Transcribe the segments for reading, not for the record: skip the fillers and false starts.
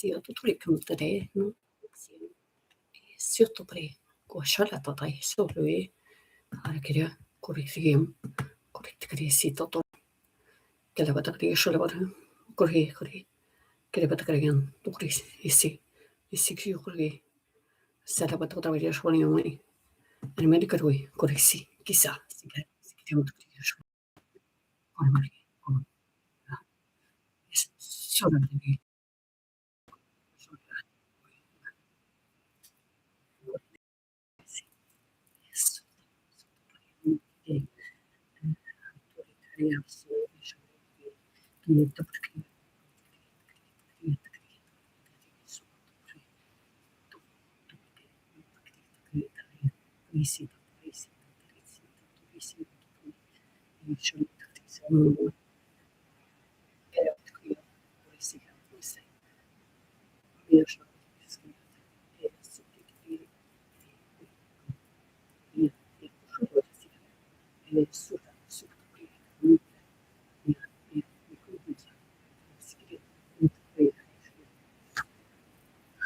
sia tutto ricomprare, no? Sia sotto pre, scialla tata so lui, archeria, curriculum, curriculum toto, che la vada che scialla vada, corri, che la vada che tu crisi, isi che corri, se la vada da via scioli noi, e medico lui, corrisi, chissà, si che tu crisi, corri, solo di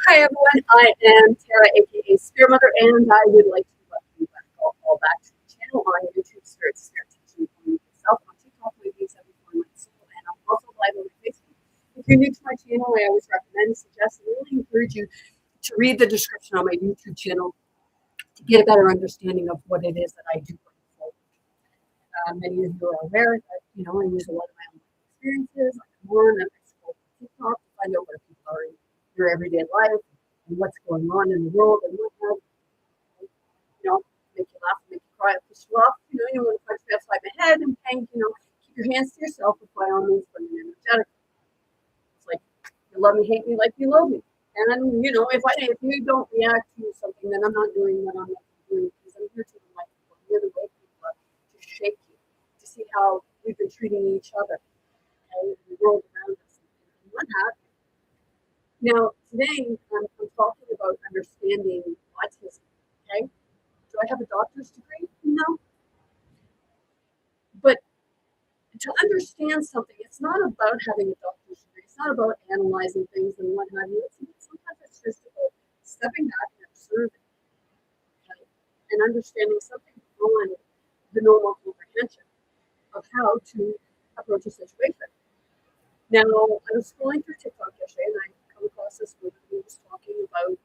Hi everyone, I am Tara, aka Spirit Mother, and I would like to welcome you back all back to the channel on YouTube, Spirit Teaching on myself, on TikTok, my days every 4 months, and I'm also live on Facebook. If you're new to my channel, I always recommend, suggest, and really encourage you to read the description on my YouTube channel to get a better understanding of what it is that I do going forward. Many of you are aware that, I use a lot of my own experiences. I come on and I scroll through TikTok to find out where people are in your everyday life and what's going on in the world and what have make you laugh, make you cry, piss you off. You want to punch me upside my head and pain, keep your hands to yourself, but by all means put an energetic. It's like you love me, hate me like you love me. And if you don't react to something, then I'm not doing what I'm doing, because I'm here to enlighten people. I'm here to wake people up, to shake you, to see how we've been treating each other and the world around us and what have you. Now, today I'm talking about understanding autism, okay? Do I have a doctor's degree? No. But to understand something, it's not about having a doctor's degree. It's not about analyzing things and what have you. Sometimes it's just about stepping back and observing, okay? And understanding something beyond the normal comprehension of how to approach a situation. Now, I was scrolling through TikTok yesterday, and I come across this woman who was talking about,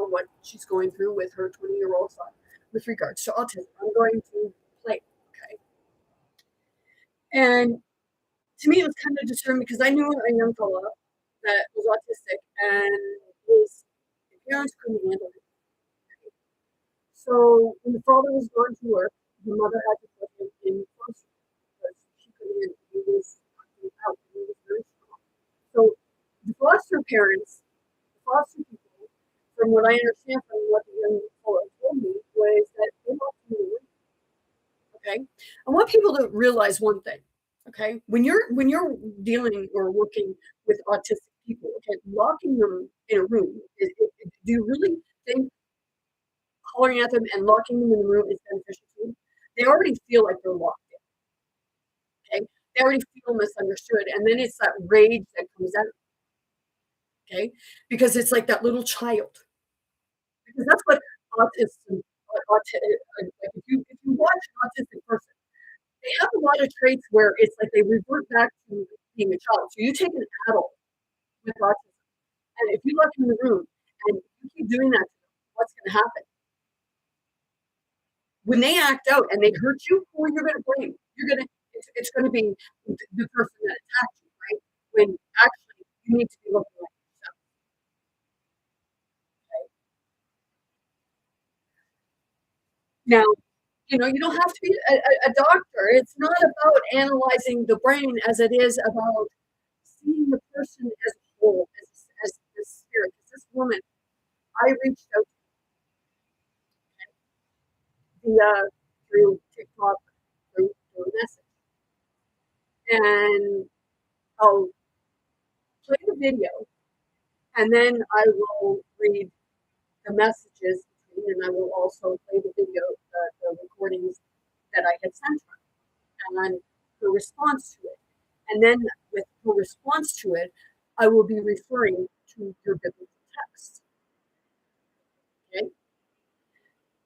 what she's going through with her 20-year-old son with regards to autism. I'm going to play, okay? And to me, it was kind of disturbing because I knew a young fella that was autistic, and his parents couldn't handle it. Okay? So when the father was going to work, the mother had to put him in foster because she couldn't handle it. He was out, and he was very strong. So the foster parents, the foster people, from what I understand from what the young fellow told me, was that they locked him in the room. Okay, I want people to realize one thing. Okay, when you're dealing or working with autistic people, okay, locking them in a room, do you really think hollering at them and locking them in the room is beneficial to them? They already feel like they're locked in. Okay, they already feel misunderstood, and then it's that rage that comes out. Okay, because it's like that little child. Because that's what autism, like if you watch an autistic person, they have a lot of traits where it's like they revert back to being a child. So you take an adult with autism, and if you look in the room and you keep doing that to them, what's going to happen? When they act out and they hurt you, who are you going to blame? It's going to be the person that attacked you, right? When actually you need to be looking like yourself. Okay? Now, you don't have to be a doctor. It's not about analyzing the brain as it is about seeing the person as a whole, as the spirit. Because this woman, I reached out via through TikTok, through a message, and I'll play the video, and then I will read the messages, and I will also play the video, the recordings that I had sent her, and her response to it. And then with her response to it, I will be referring to your biblical text, okay?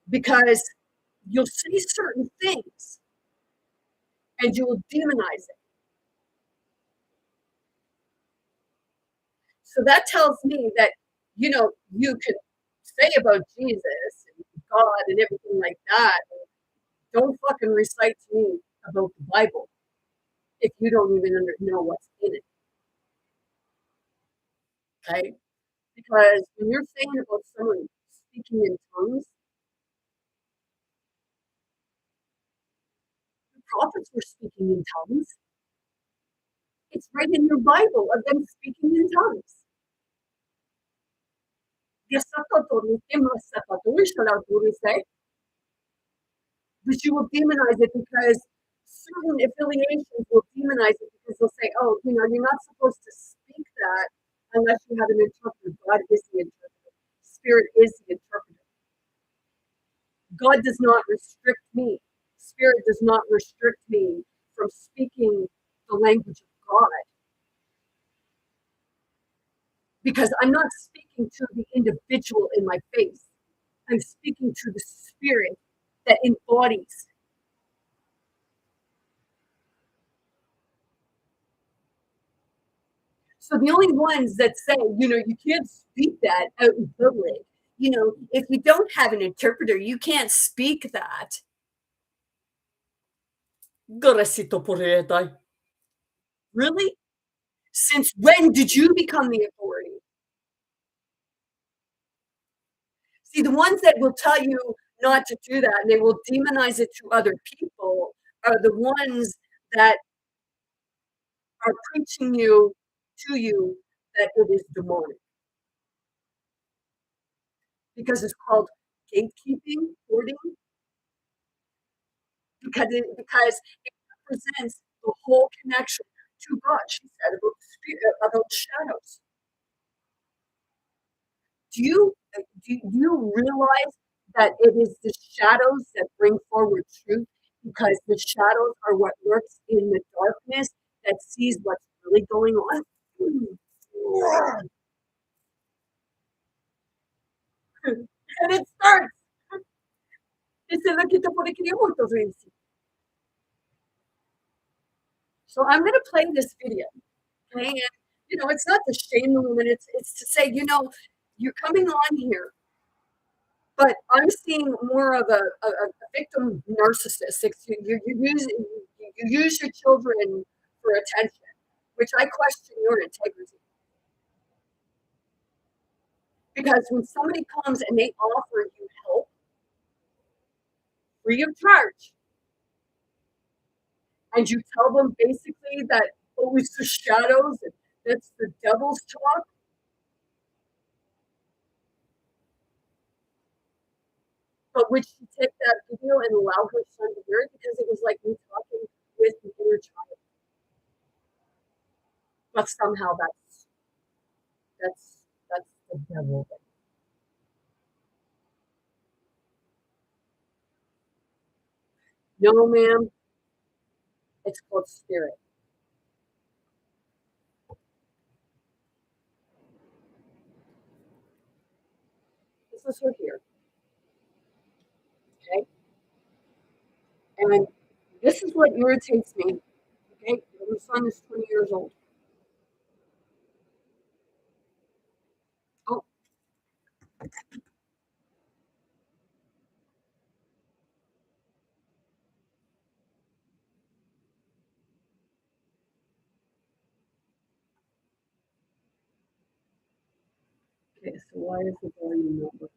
Because you'll see certain things and you will demonize it. So that tells me that, you could say about Jesus and God and everything like that. Don't fucking recite to me about the Bible if you don't even know what's in it, okay? Because when you're saying about someone speaking in tongues, the prophets were speaking in tongues. It's right in your Bible of them speaking in tongues. But you will demonize it because certain affiliations will demonize it because they'll say, oh, you're not supposed to speak that unless you have an interpreter. God is the interpreter. Spirit is the interpreter. God does not restrict me. Spirit does not restrict me from speaking the language of God because I'm not speaking to the individual in my face. I'm speaking to the spirit that embodies. So the only ones that say, you can't speak that out in public, if you don't have an interpreter, you can't speak that. Really? Since when did you become the authority? See, the ones that will tell you not to do that and they will demonize it to other people are the ones that are preaching you that it is demonic because it's called gatekeeping, hoarding, because it represents the whole connection to God. She said about about shadows. Do you realize that it is the shadows that bring forward truth? Because the shadows are what lurks in the darkness that sees what's really going on. And it starts. Esa es la que te pone que ni So I'm going to play this video. Okay? And, it's not to shame the woman. It's to say, you're coming on here, but I'm seeing more of a victim narcissist. You use your children for attention, which I question your integrity. Because when somebody comes and they offer you help free of charge, and you tell them basically that, oh, it's the shadows and that's the devil's talk, but would she take that video and allow her son to hear it? Because it was like me talking with the inner child. But somehow that's the devil. No, ma'am, it's called spirit. This is her here, okay? And this is what irritates me, okay? My son is 20 years old. Oh, okay, so why is the volume not working?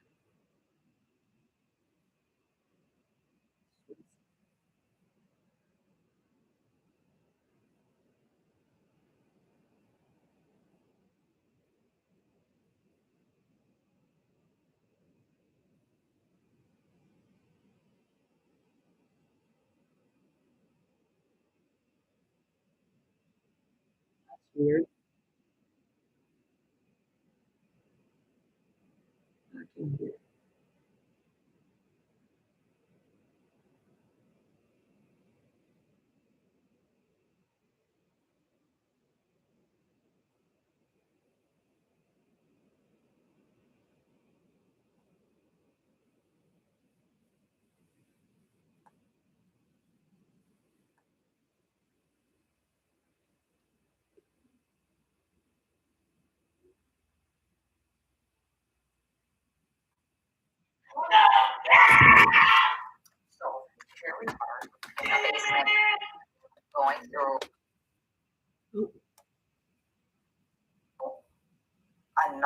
That's weird. I can hear.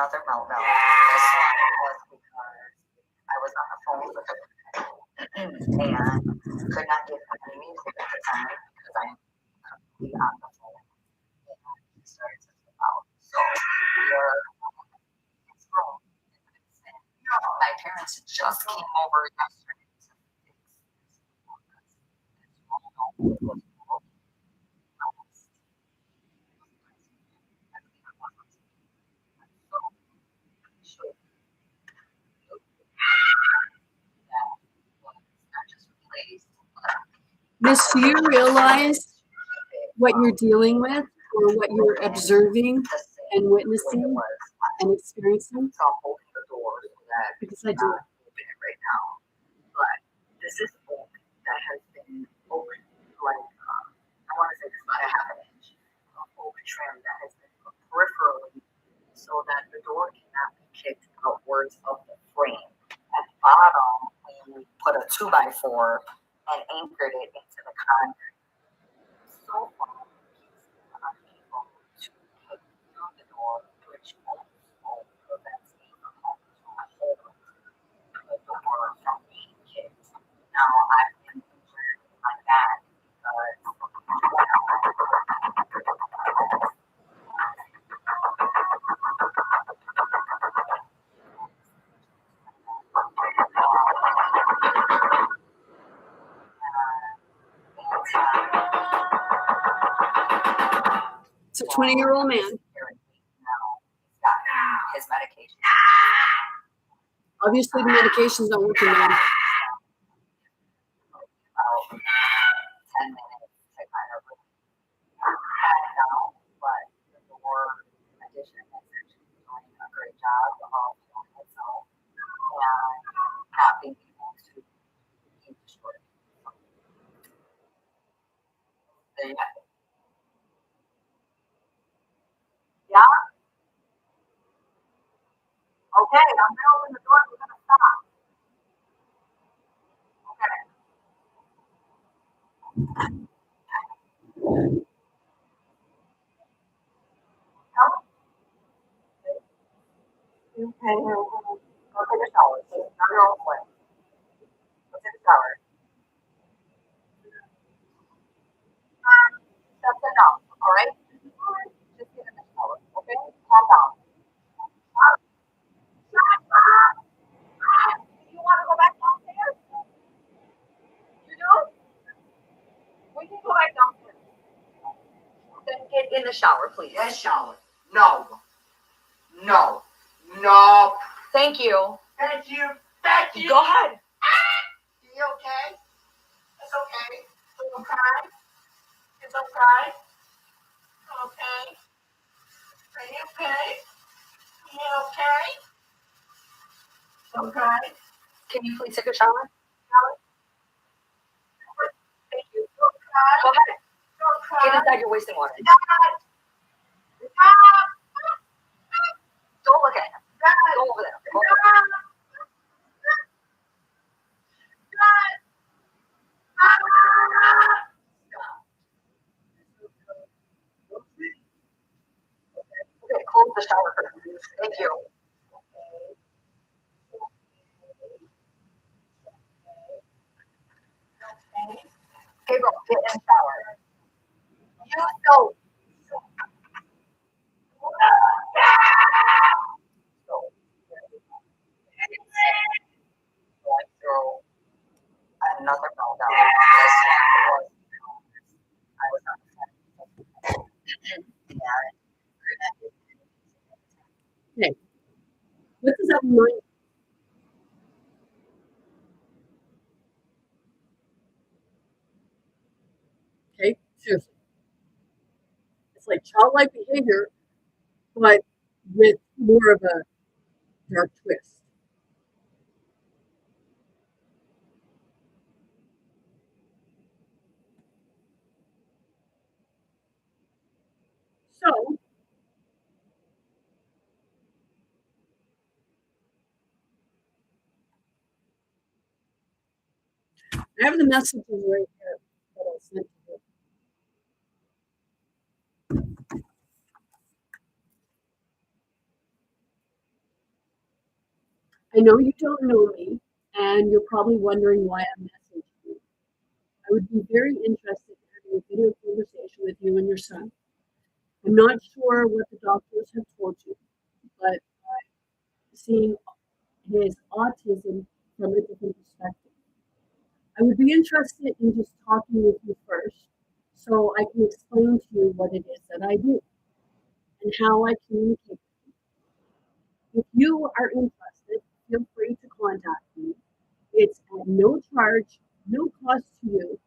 another meltdown. This one was because I was on the phone with her and could not get any music at the time because I'm completely on the phone. And he started to flip out. So we are in his room. My parents just came over yesterday to fix this because this room was broken. So that was not just replaced, Miss, do you realize what you're dealing with or what you're observing and witnessing and experiencing? so I'm holding the door so that Because I do. not open it right now. But this is oak that has been oak, like I want to say it's about a half an inch of oak trim that has been put peripherally so that the door cannot be kicked outwards of the frame. At the bottom, we put a 2x4 and anchored it into the concrete. So far, he's unable to kick through the door, which also prevents me from having to hold the door from being kicked. Now I've been injured in my back because It's a 20-year-old man. now he's got his medication. Obviously, the medication's not working on him. About 10 minutes to kind of calm down, but the door addition is actually doing a great job of doing itself and not being able to be destroyed. There you have it. Yeah? Okay, I'm gonna open the door. We're gonna stop. Okay. Come. Okay. Go take a shower. Now you're all the way. Go take a shower. That's enough. All right. Just get in the shower. Okay. Calm down. You want to go back downstairs? You do? We can go back downstairs. Then get in the shower, please. Yes, shower. No. No. No. Thank you. Thank you. Thank you. Go ahead. You okay? It's okay. It's okay. It's okay. Okay. Are you okay? Are you okay? Okay. Can you please take a shower? Thank you. Okay. Go ahead. Okay. Get inside. You're wasting water. Don't look at him. Go over there. Go over there. Okay, close the shower curtain. Thank you. Okay, go get in the shower. You go. So, going through another meltdown. This one was I was on the phone. Okay. What does that remind? Okay, seriously. It's like childlike behavior, but with more of a dark twist. So, I have the messages right here that I sent to you. I know you don't know me, and you're probably wondering why I'm messaging you. I would be very interested in having a video conversation with you and your son. I'm not sure what the doctors have told you, but seeing his autism from a different perspective. I would be interested in just talking with you first so I can explain to you what it is that I do and how I communicate. If you are interested, feel free to contact me. It's at no charge, no cost to you.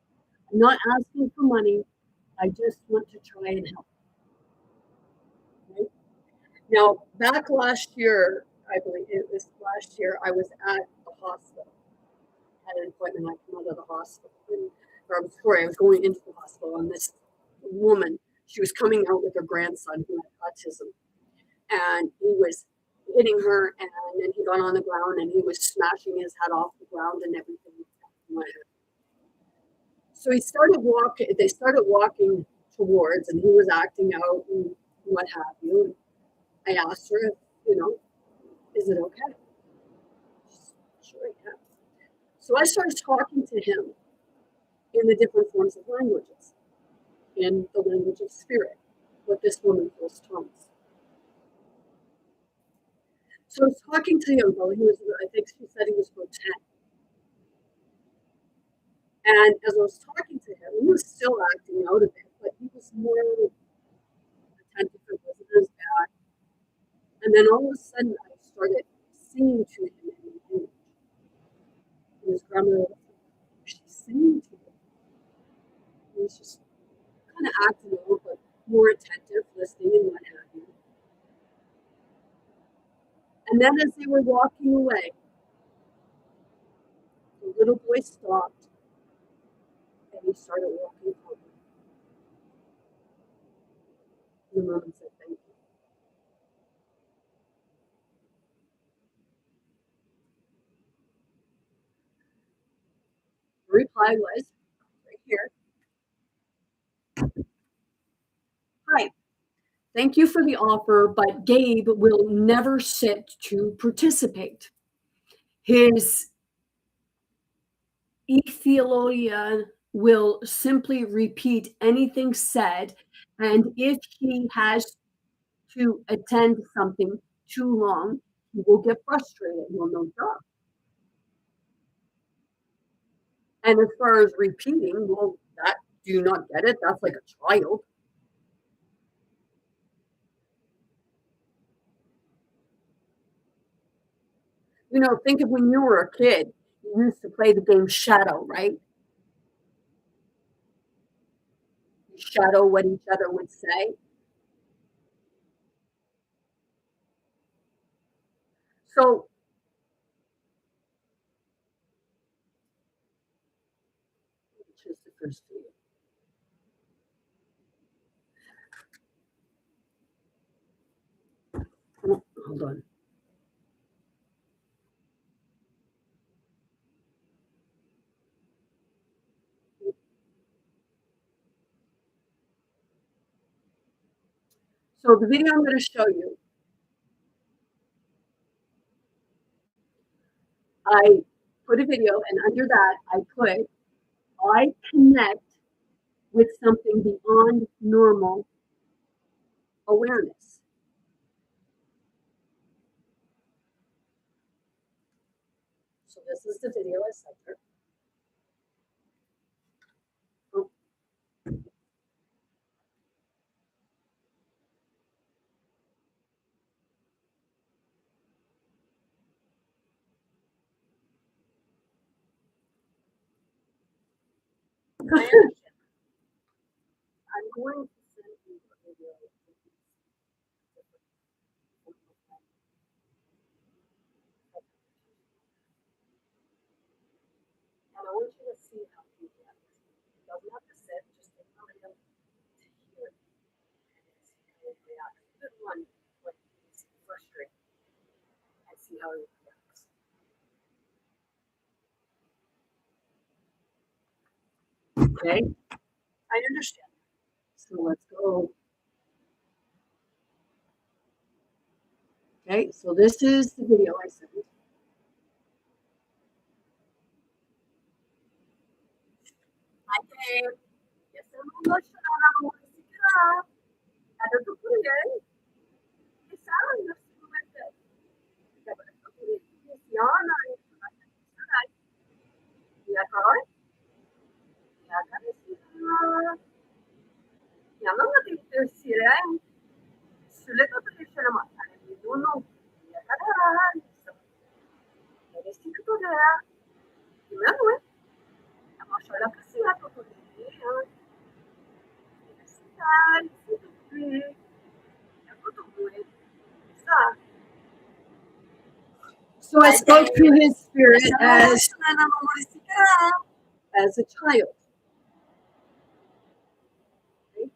I'm not asking for money. I just want to try and help. Right? Now, back last year, I believe it was last year, I was at the hospital. Had an appointment. I came out of the hospital, I was going into the hospital, and this woman, she was coming out with her grandson who had autism, and he was hitting her, and then he got on the ground and he was smashing his head off the ground and everything. So he started walking. They started walking towards, and he was acting out and what have you. And I asked her, is it okay? She's, sure, yeah. So I started talking to him in the different forms of languages, in the language of spirit, what this woman calls tongues. So I was talking to him, though. I think she said he was about 10. And as I was talking to him, he was still acting out a bit, but he was more attentive. It wasn't as bad. And then all of a sudden, I started singing to him in English. And his grandmother was like, she's singing to him. He was just kind of acting out, but more attentive, listening and what have you. And then as they were walking away, the little boy stopped and he started walking home. The mom said, thank you. The reply was, right here, hi, thank you for the offer, but Gabe will never sit to participate. His Ethiopia will simply repeat anything said, and if he has to attend something too long, he will get frustrated. Well, no doubt. And as far as repeating, well, that do you not get it? That's like a child. Think of when you were a kid. You used to play the game Shadow, right? You shadow what each other would say. So, which is the first video? Oh, hold on. So the video I'm going to show you, I put a video, and under that I put, I connect with something beyond normal awareness. So this is the video I sent her. Oh. I'm going to send you a video. And I want you to see how he reacts. He doesn't have to sit, just take a video to hear it and see how he reacts. Even one when he's frustrated and see how he reacts. Okay? I understand. So let's go. Okay, so this is the video I sent. Ada tuh kuliah, salah nafsu Cristiana, ya kan? Ya kan sih. Ya no te riuscirei. Sulle cose riuscire a mancare di uno, ya kan? Jadi sih itu dia. Gimana weh? Masalah kasih atau tuh dia. Sai, itu gue. Aku tuh gue. Sa. So I spoke to his spirit as a child. Okay?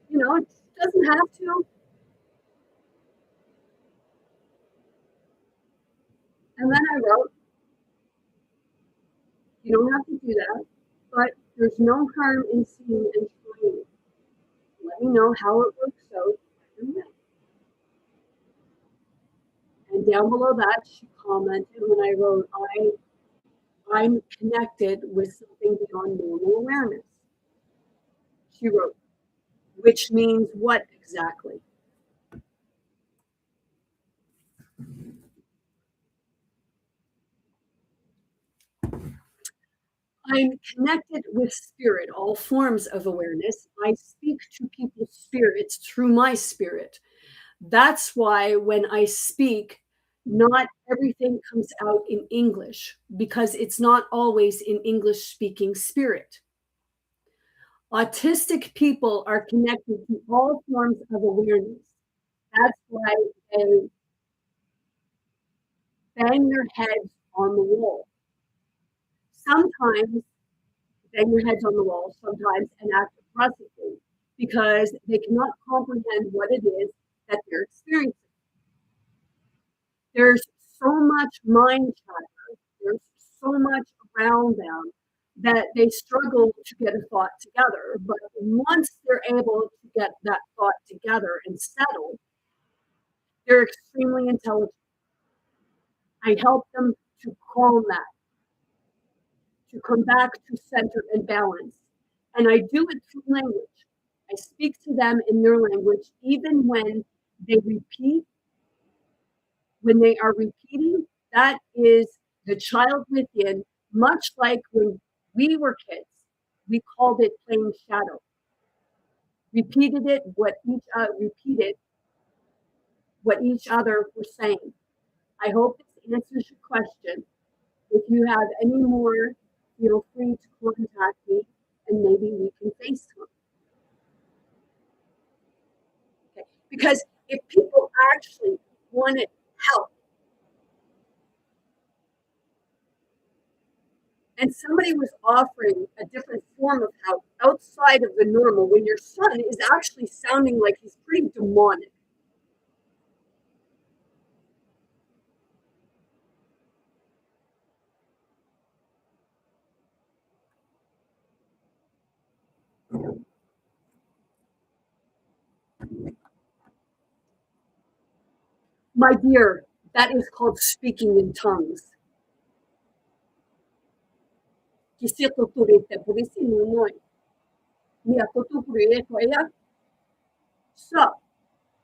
You know, it doesn't have to. And then I wrote, you don't have to do that, but there's no harm in seeing and trying. Let me know how it works out. And down below that, she commented when I wrote, I'm connected with something beyond normal awareness. She wrote, which means what exactly? I'm connected with spirit, all forms of awareness. I speak to people's spirits through my spirit. That's why when I speak, not everything comes out in English because it's not always in English speaking spirit. Autistic people are connected to all forms of awareness. That's why they bang their heads on the wall. Sometimes bang their heads on the wall, sometimes and act aggressively because they cannot comprehend what it is that they're experiencing. There's so much mind chatter, there's so much around them that they struggle to get a thought together. But once they're able to get that thought together and settled, they're extremely intelligent. I help them to calm that, to come back to center and balance. And I do it through language. I speak to them in their language, even when they repeat. When they are repeating, that is the child within, much like when we were kids, we called it playing shadow. Repeated what each other were saying. I hope this answers your question. If you have any more, feel free to contact me and maybe we can FaceTime. Okay. Because if people actually wanted help and somebody was offering a different form of help outside of the normal, when your son is actually sounding like he's pretty demonic. My dear, that is called speaking in tongues. So,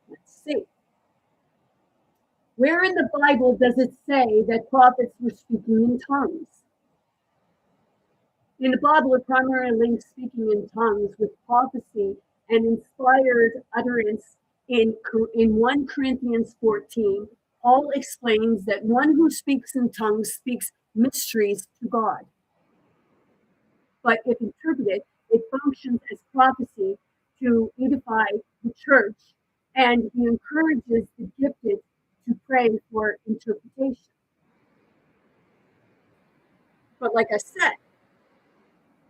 let's see. Where in the Bible does it say that prophets were speaking in tongues? In the Bible, it primarily links speaking in tongues with prophecy and inspired utterance. In 1 Corinthians 14, Paul explains that one who speaks in tongues speaks mysteries to God. But if interpreted, it functions as prophecy to edify the church, and he encourages the gifted to pray for interpretation. But like I said,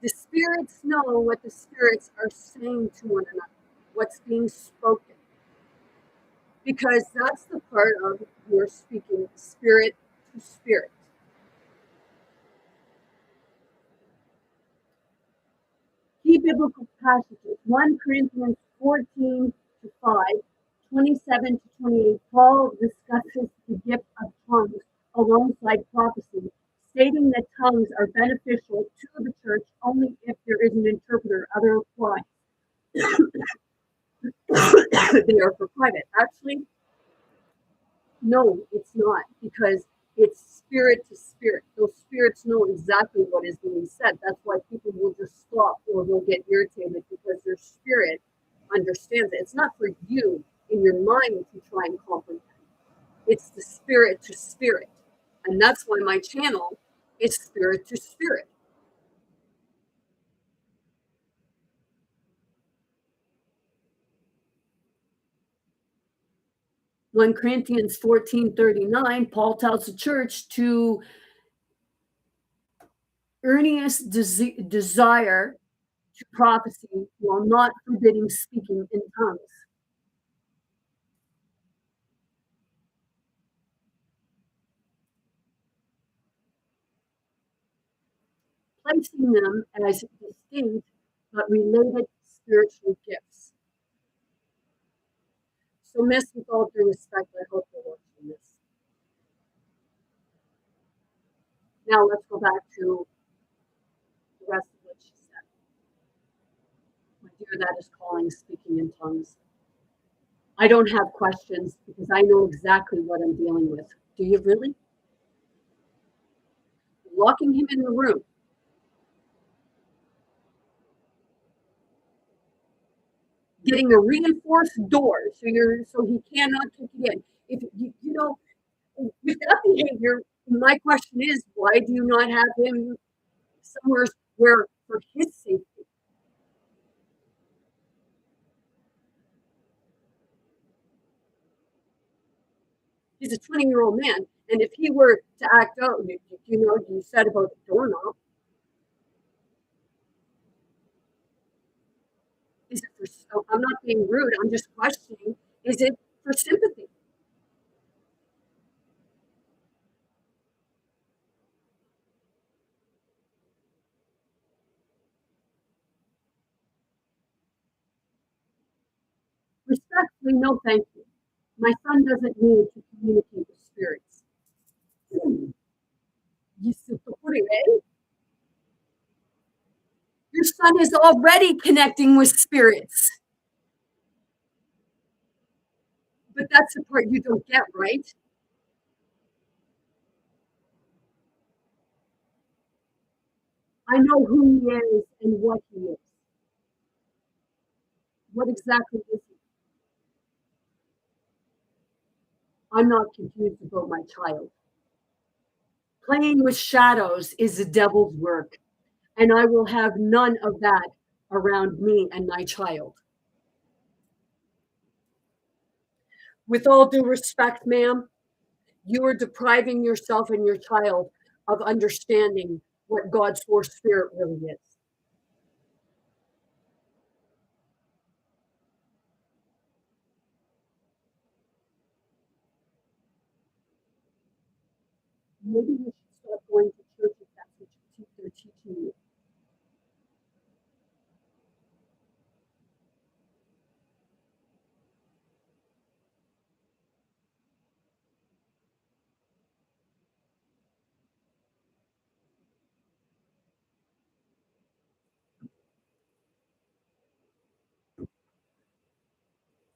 the spirits know what the spirits are saying to one another, what's being spoken. Because that's the part of your speaking spirit to spirit. Key biblical passages 1 Corinthians 14 to 5, 27 to 28. Paul discusses the gift of tongues alongside prophecy, stating that tongues are beneficial to the church only if there is an interpreter. Otherwise, they are for private. Actually, no, it's not, because it's spirit to spirit. Those spirits know exactly what is being said. That's why people will just stop or will get irritated, because their spirit understands it. It's not for you in your mind to try and comprehend. It's the spirit to spirit. And that's why my channel is spirit to spirit. 1 Corinthians 14:39, Paul tells the church to earnest desire to prophecy while not forbidding speaking in tongues, placing them as distinct but related spiritual gifts. So, Miss, with all due respect, I hope you're watching this. Now, let's go back to the rest of what she said. My dear, that is calling speaking in tongues. I don't have questions because I know exactly what I'm dealing with. Do you really? Locking him in the room, getting a reinforced door so he cannot kick it in. If you know, with that behavior, my question is, why do you not have him somewhere where for his safety? He's a 20-year-old man, and if he were to act out, you said about the doorknob. Is it for? So I'm not being rude. I'm just questioning. Is it for sympathy? Respectfully, no, thank you. My son doesn't need to communicate with spirits. Your son is already connecting with spirits. But that's the part you don't get, right? I know who he is and what he is. What exactly is he? I'm not confused about my child. Playing with shadows is the devil's work, and I will have none of that around me and my child. With all due respect, ma'am, you are depriving yourself and your child of understanding what God's source spirit really is. Maybe you should stop going to church if that's what they're teaching you.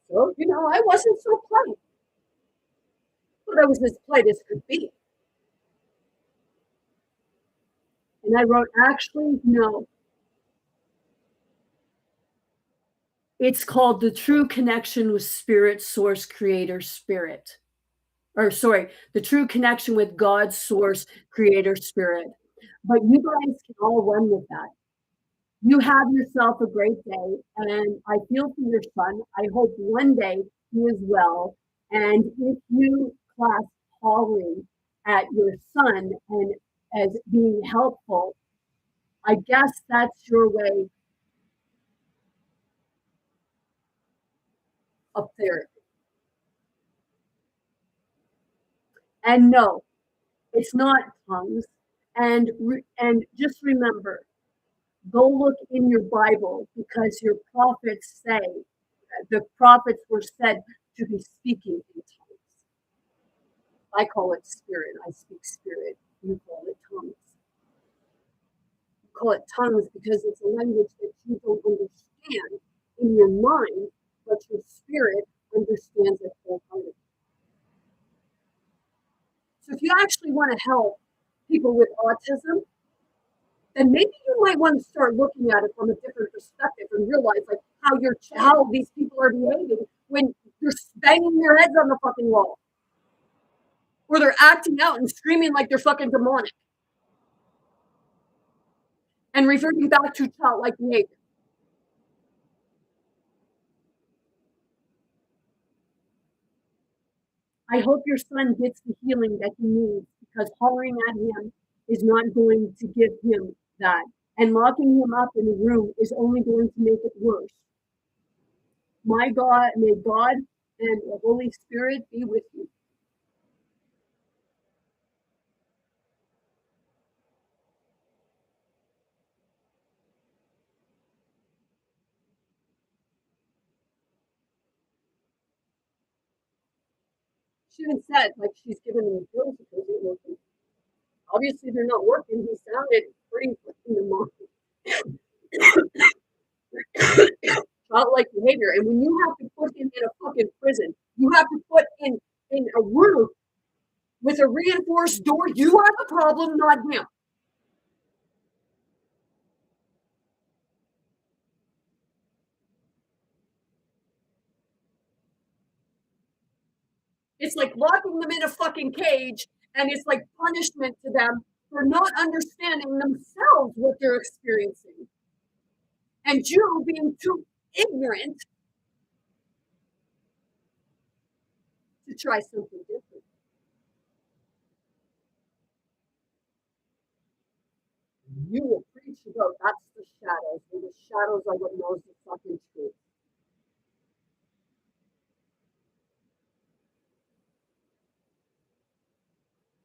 So, I wasn't so polite, but I was as polite as could be. And I wrote, actually, no. It's called the true connection with spirit, source, creator, spirit. Or, sorry, the true connection with God's source, creator, spirit. But you guys can all run with that. You have yourself a great day, and I feel for your son. I hope one day he is well. And if you class Holly at your son and as being helpful, I guess that's your way of therapy. And no, it's not tongues. And just remember, go look in your Bible, because your prophets say the prophets were said to be speaking in tongues. I call it spirit. I speak spirit. You call it tongues. You call it tongues because it's a language that you don't understand in your mind, but your spirit understands it wholeheartedly. So if you actually want to help people with autism, then maybe you might want to start looking at it from a different perspective and realize like how these people are behaving when they're banging their heads on the fucking wall, or they're acting out and screaming like they're fucking demonic and reverting back to childlike behavior. I hope your son gets the healing that he needs, because hollering at him is not going to give him that. And locking him up in a room is only going to make it worse. My God, may God and the Holy Spirit be with you. She even said, like, she's given him pills because they're working. Obviously, they're not working. He sounded pretty fucking demonic. Childlike behavior. And when you have to put him in a fucking prison, you have to put in a room with a reinforced door, you are the problem, not him. It's like locking them in a fucking cage, and it's like punishment to them for not understanding themselves what they're experiencing. And you being too ignorant to try something different. You will preach about that's the shadows, and the shadows are what knows the fucking truth.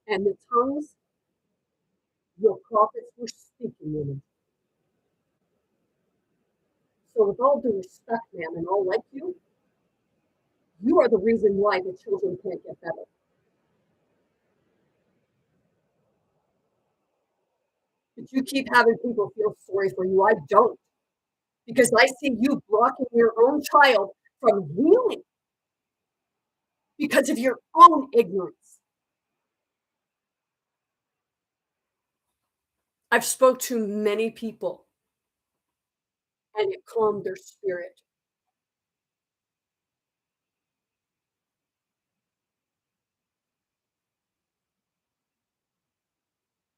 And the tongues, your prophets were speaking in it. So with all due respect, ma'am, and all like you are the reason why the children can't get better. But you keep having people feel sorry for you. I don't. Because I see you blocking your own child from healing because of your own ignorance. I've spoke to many people and it calmed their spirit.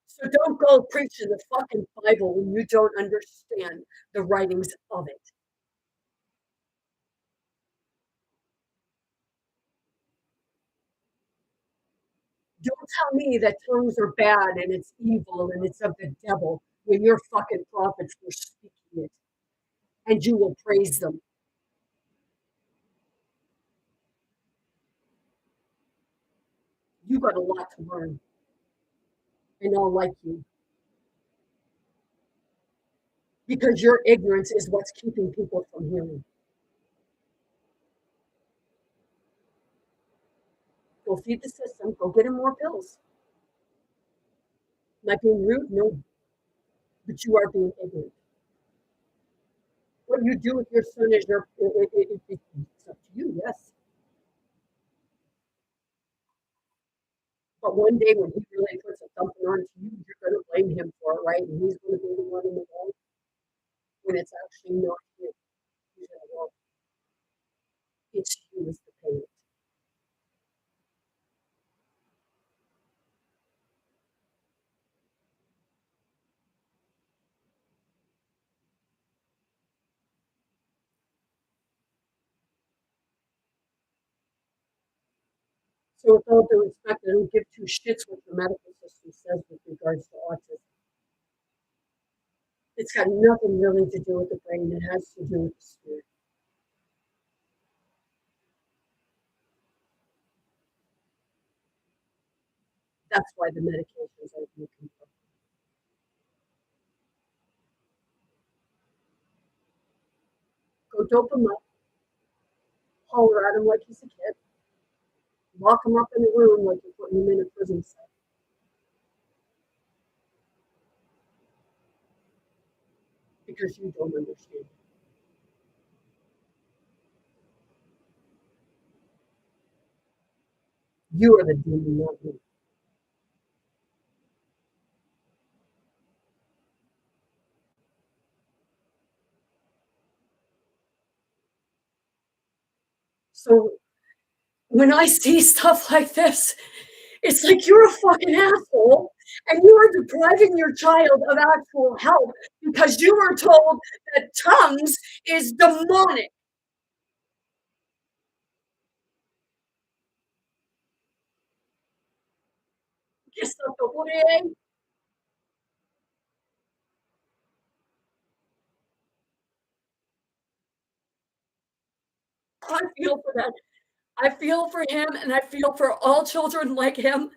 So don't go preaching the fucking Bible when you don't understand the writings of it. Don't tell me that tongues are bad and it's evil and it's of the devil when your fucking prophets were speaking it and you will praise them. You got a lot to learn, and I'll like you because your ignorance is what's keeping people from healing. Go feed the system. Go get him more pills. Not being rude, no, but you are being ignorant. What you do with your son is it's up to you, yes. But one day when he really puts a thumping on to you, you're going to blame him for it, right? And he's going to be the one in the wrong when it's actually not him. He's in the wrong. It's you as the parent. So with all due respect, I don't give two shits what the medical system says with regards to autism. It's got nothing really to do with the brain. It has to do with the spirit. That's why the medications are being confirmed. Go dope him up, holler at him like he's a kid, lock him up in a room like you're putting him in a prison cell. because you don't understand. You are the demon, not me. So when I see stuff like this, it's like you're a fucking asshole and you are depriving your child of actual help because you were told that tongues is demonic. Yes, I feel for that. I feel for him and I feel for all children like him.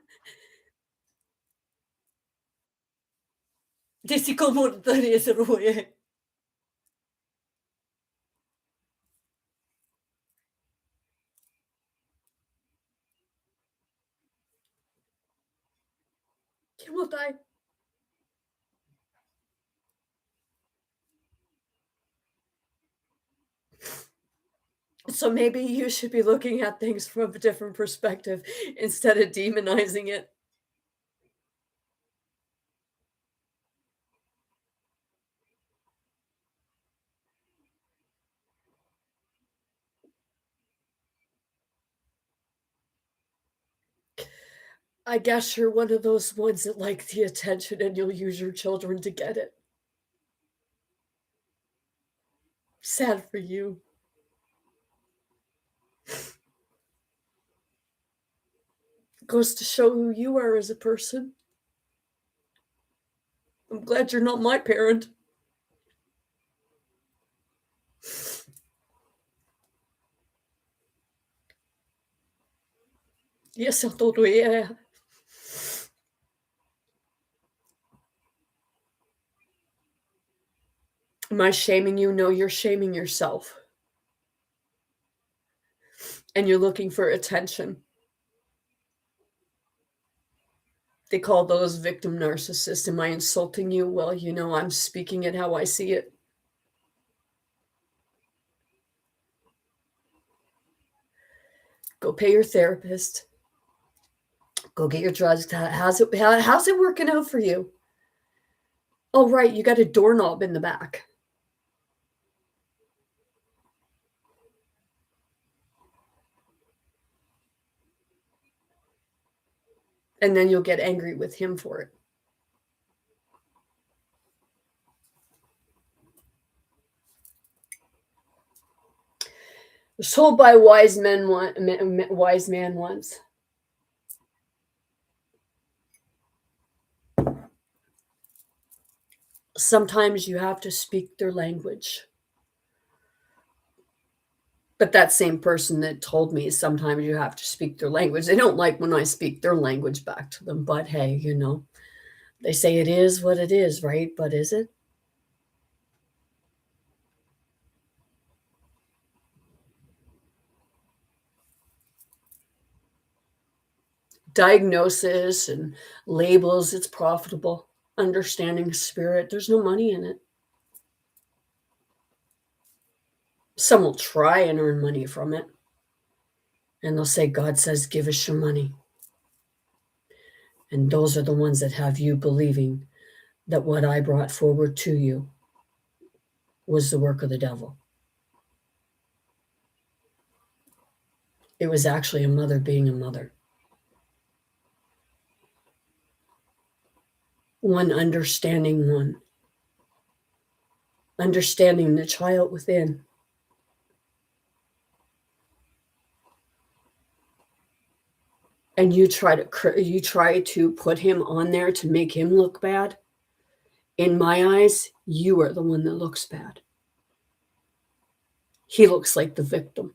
So maybe you should be looking at things from a different perspective instead of demonizing it. I guess you're one of those ones that like the attention and you'll use your children to get it. Sad for you. Goes to show who you are as a person. I'm glad you're not my parent. Yes, I thought we, am I shaming you? No, you're shaming yourself. And you're looking for attention. They call those victim narcissists. Am I insulting you? Well, I'm speaking it how I see it. Go pay your therapist. Go get your drugs. How's it working out for you? Oh, right, you got a doorknob in the back. And then you'll get angry with him for it. Told by wise wise man once. Sometimes you have to speak their language. But that same person that told me sometimes you have to speak their language. They don't like when I speak their language back to them. But hey, they say it is what it is, right? But is it? Diagnosis and labels, it's profitable. Understanding spirit, there's no money in it. Some will try and earn money from it. And they'll say, God says, give us your money. And those are the ones that have you believing that what I brought forward to you was the work of the devil. It was actually a mother being a mother. One understanding one. Understanding the child within. And you try to put him on there to make him look bad. In my eyes, you are the one that looks bad. He looks like the victim.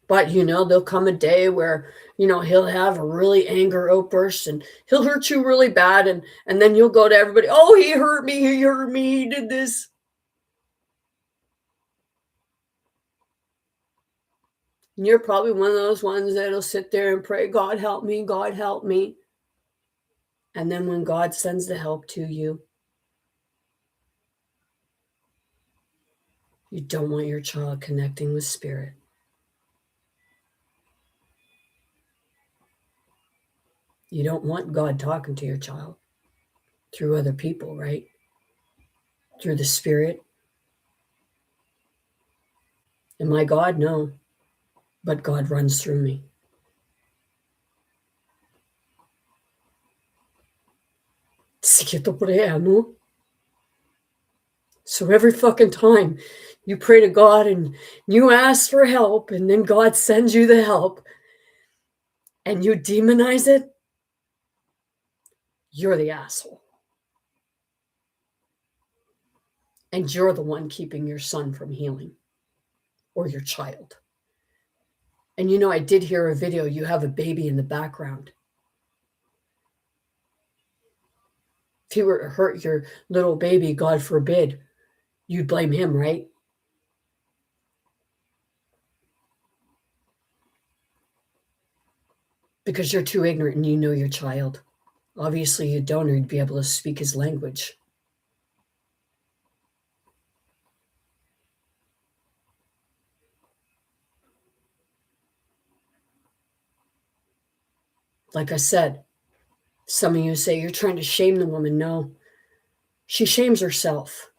But there'll come a day where he'll have a really anger outburst and he'll hurt you really bad, and then you'll go to everybody, oh, he hurt me, he did this. And you're probably one of those ones that'll sit there and pray, God help me, God help me. And then when God sends the help to you, you don't want your child connecting with spirit. You don't want God talking to your child through other people, right? Through the spirit. Am I God? No. But God runs through me. So every fucking time you pray to God and you ask for help, and then God sends you the help, and you demonize it, you're the asshole. And you're the one keeping your son from healing, or your child. And you know, I did hear a video, you have a baby in the background. If he were to hurt your little baby, God forbid, you'd blame him, right? Because you're too ignorant and you know your child. Obviously you don't, or you'd be able to speak his language. Like I said, some of you say you're trying to shame the woman. No, she shames herself.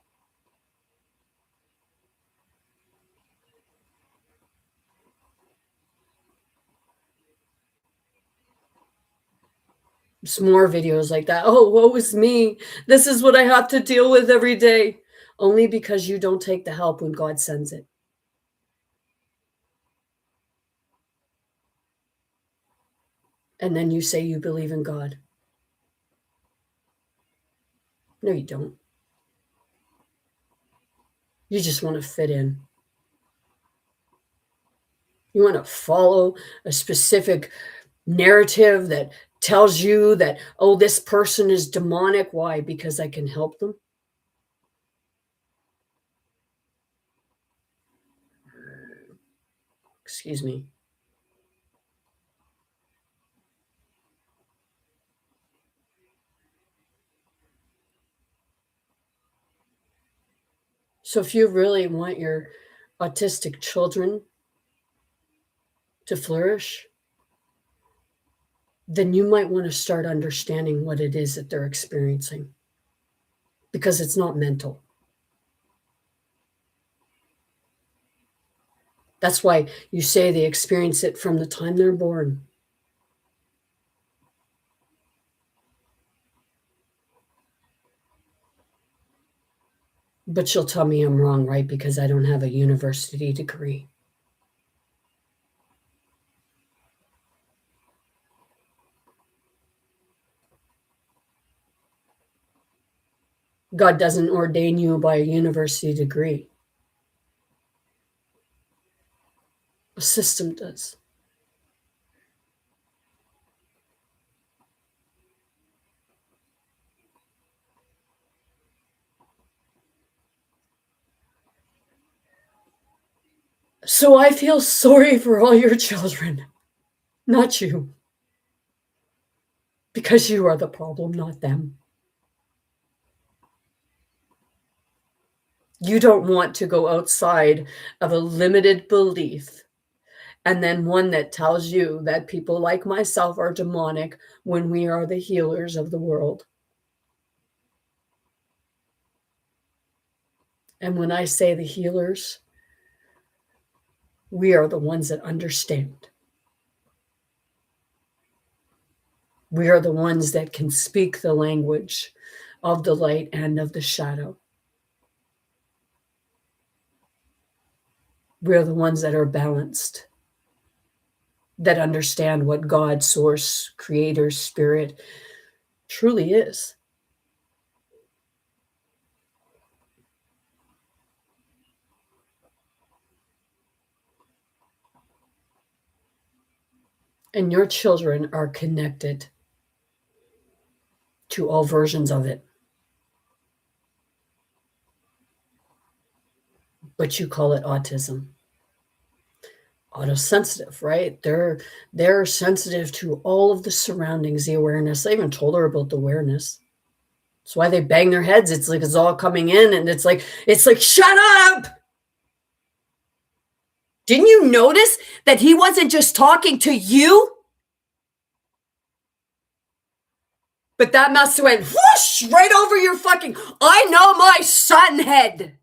There's more videos like that. Oh, woe is me. This is what I have to deal with every day. Only because you don't take the help when God sends it. And then you say you believe in God. No, you don't. You just want to fit in. You want to follow a specific narrative that tells you that, oh, this person is demonic. Why? Because I can help them. Excuse me. So if you really want your autistic children to flourish, then you might want to start understanding what it is that they're experiencing, because it's not mental. That's why you say they experience it from the time they're born. But you'll tell me I'm wrong, right? Because I don't have a university degree. God doesn't ordain you by a university degree. A system does. So I feel sorry for all your children, not you. Because you are the problem, not them. You don't want to go outside of a limited belief, and then one that tells you that people like myself are demonic when we are the healers of the world. And when I say the healers, we are the ones that understand. We are the ones that can speak the language of the light and of the shadow. We are the ones that are balanced, that understand what God, source, creator, spirit truly is. And your children are connected to all versions of it. But you call it autism. autosensitive, right? They're sensitive to all of the surroundings, the awareness. I even told her about the awareness. That's why they bang their heads. It's like it's all coming in, and it's like shut up. Didn't you notice that he wasn't just talking to you? But that must have went whoosh right over your fucking I know my son head.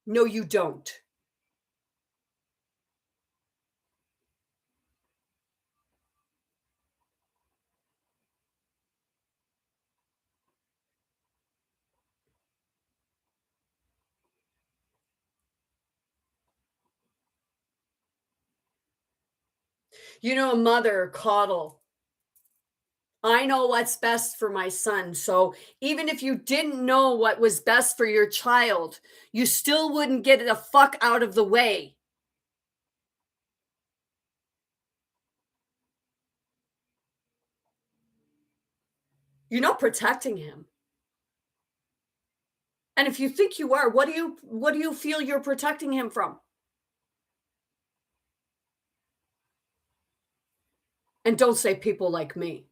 No, you don't. You know, a mother coddle. I know what's best for my son. So even if you didn't know what was best for your child, you still wouldn't get the fuck out of the way. You're not protecting him. And if you think you are, what do you feel you're protecting him from? And don't say people like me.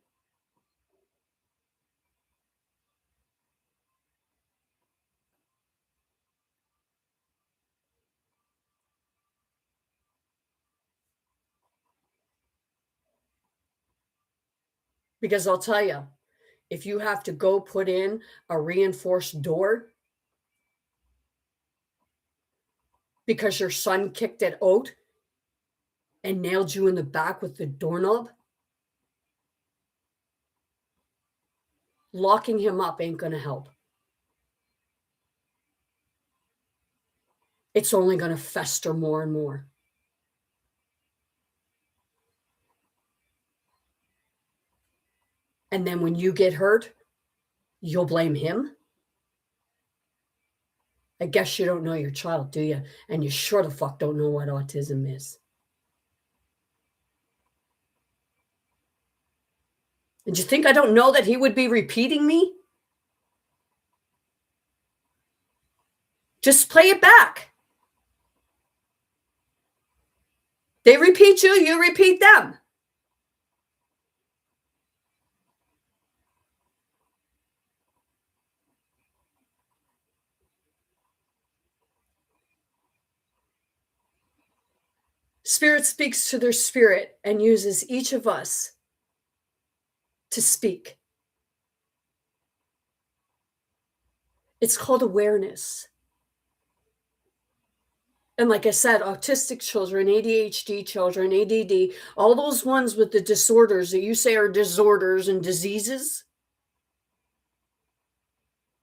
Because I'll tell you, if you have to go put in a reinforced door because your son kicked it out and nailed you in the back with the doorknob, locking him up ain't going to help. It's only going to fester more and more. And then when you get hurt, you'll blame him. I guess you don't know your child, do you? And you sure the fuck don't know what autism is. Did you think I don't know that he would be repeating me? Just play it back. They repeat you, you repeat them. Spirit speaks to their spirit and uses each of us to speak. It's called awareness. And like I said, autistic children, ADHD children, ADD, all those ones with the disorders that you say are disorders and diseases,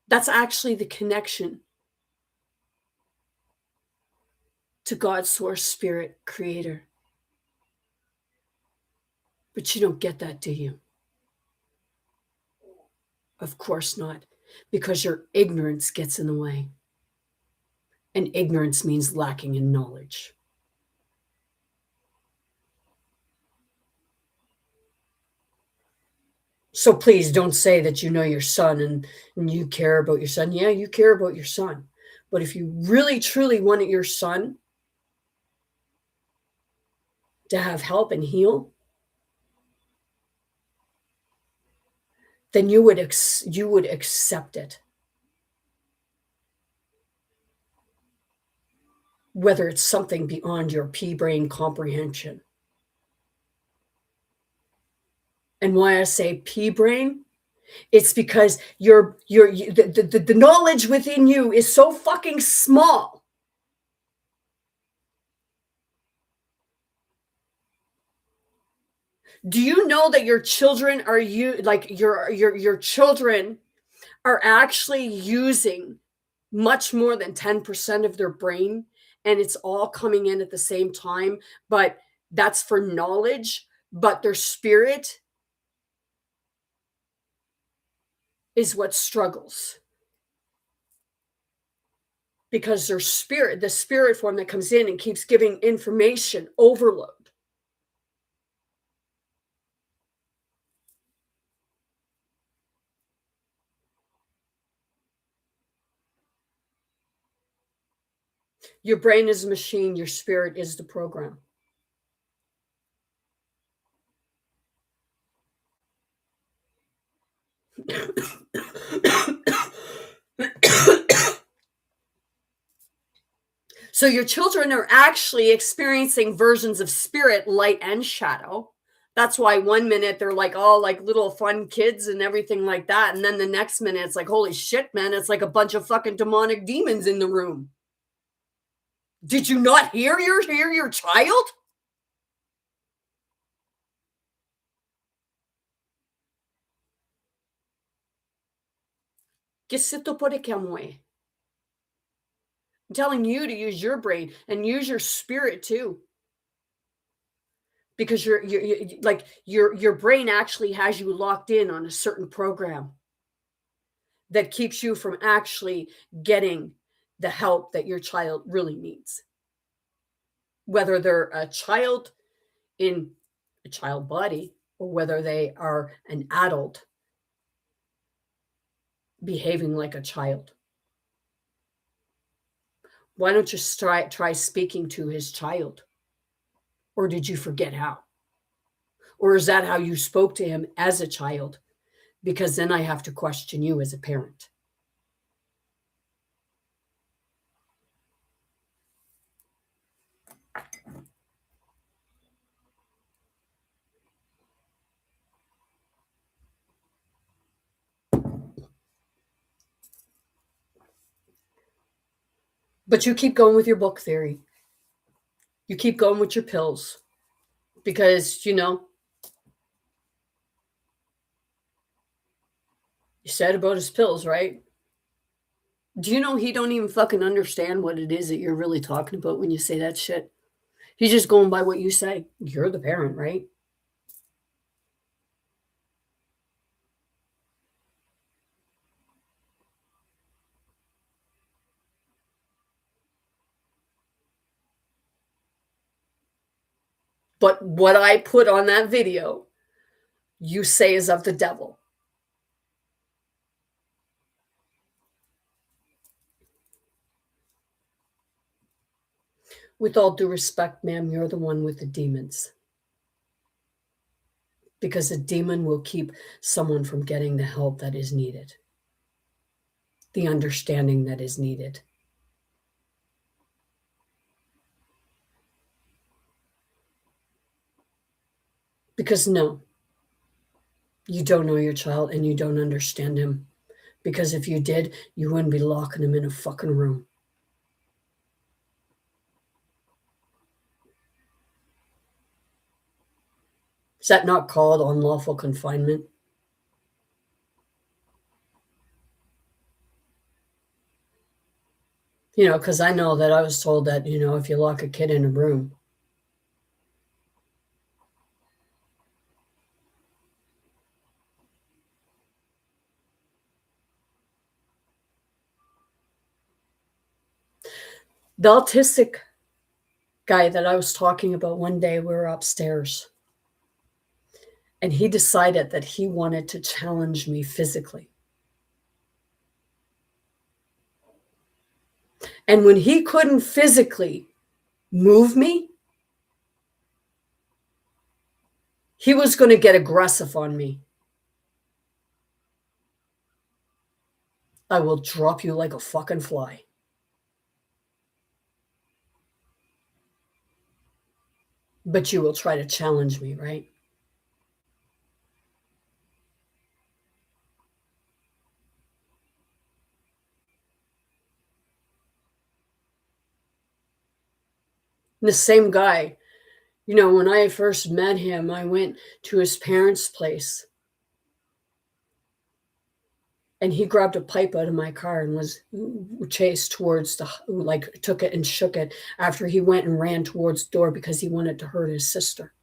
that's actually the connection to God's source, spirit, creator. But you don't get that, do you? Of course not, because your ignorance gets in the way. And ignorance means lacking in knowledge. So please don't say that you know your son and you care about your son. Yeah, you care about your son. But if you really truly wanted your son to have help and heal, then you would accept it. Whether it's something beyond your pea brain comprehension. And why I say pea brain, it's because the knowledge within you is so fucking small. Do you know that your children are your children are actually using much more than 10% of their brain, and it's all coming in at the same time, but that's for knowledge, but their spirit is what struggles. Because their spirit, the spirit form that comes in and keeps giving information overload. Your brain is a machine, your spirit is the program. So your children are actually experiencing versions of spirit, light, and shadow. That's why one minute they're like all like little fun kids and everything like that. And then the next minute it's like, holy shit, man, it's like a bunch of fucking demonic demons in the room. Did you not hear your child? Que se to pode que amoe. I'm telling you to use your brain and use your spirit too. Because like your brain actually has you locked in on a certain program that keeps you from actually getting the help that your child really needs. Whether they're a child in a child body or whether they are an adult behaving like a child. Why don't you try speaking to his child? Or did you forget how? Or is that how you spoke to him as a child? Because then I have to question you as a parent. But you keep going with your book theory. You keep going with your pills because, you said about his pills, right? Do you know he don't even fucking understand what it is that you're really talking about when you say that shit? He's just going by what you say. You're the parent, right? But what I put on that video, you say is of the devil. With all due respect, ma'am, you're the one with the demons. Because a demon will keep someone from getting the help that is needed, the understanding that is needed. Because no, you don't know your child and you don't understand him. Because if you did, you wouldn't be locking him in a fucking room. Is that not called unlawful confinement? Because I know that I was told that, if you lock a kid in a room, the autistic guy that I was talking about, one day we were upstairs and he decided that he wanted to challenge me physically. And when he couldn't physically move me, he was going to get aggressive on me. I will drop you like a fucking fly. But you will try to challenge me, right? And the same guy, when I first met him, I went to his parents' place. And he grabbed a pipe out of my car and was chased towards took it and shook it after he went and ran towards the door because he wanted to hurt his sister.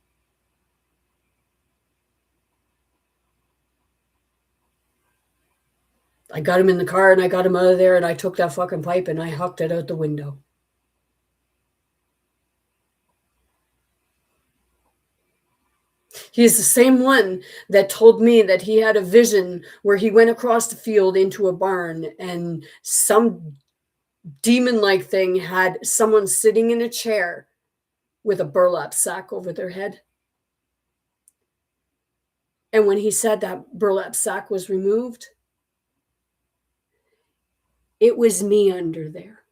I got him in the car and I got him out of there and I took that fucking pipe and I hucked it out the window. He is the same one that told me that he had a vision where he went across the field into a barn and some demon-like thing had someone sitting in a chair with a burlap sack over their head. And when he said that burlap sack was removed, it was me under there.